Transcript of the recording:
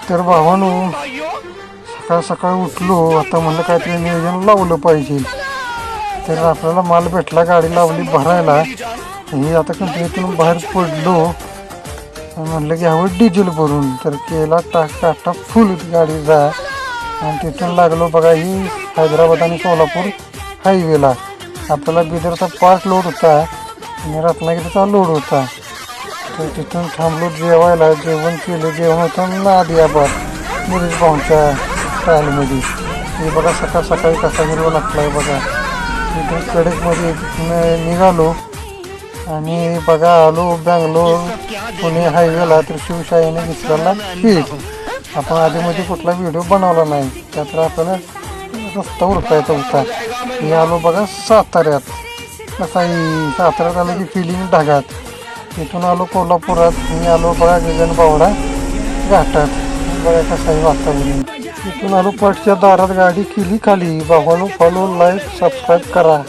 तर भावानो सकाळ सकाळ उठलो, आता म्हणलं काहीतरी नियोजन लावलं पाहिजे. तर आपल्याला माल भेटला, गाडी लावली भरायला. हे आता कंपनीतून बाहेर पडलो, म्हणलं की हवं डिझेल भरून. तर केला टाटा फुल गाडीचा आणि तिथून लागलो बघा ही हैदराबाद आणि सोलापूर हायवेला. आपल्याला बिदरचा पार्ट लोड होता आणि रत्नागिरीचा लोड होता. तर तिथून थांबलो जेवायला. जेवण केलं, जेवण होतं नादियाबाद मुलीच भाऊंच्या स्टाईलमध्ये. हे बघा सकाळ सकाळी कसा हिरवा लागला आहे बघा. तिथून कडकमध्ये निघालो आणि बघा आलो बँगलोर पुणे हायवेला. तर शिवशाहीने घेतलेला पीठ. आपण आधीमध्ये कुठला व्हिडिओ बनवला नाही, त्यात आपल्याला रस्ता उरकायचा होता. मी आलो बघा साताऱ्यात. कसाही साताऱ्यात आलं की फिलिंग ढगात. तिथून आलो कोल्हापुरात. मी आलो बघा गगनबावडा घाटात. बघा कसाही वातावरण. तिथून आलो पटच्या दारात, गाडी केली खाली. भावानो फॉलो, लाईक, सबस्क्राईब करा.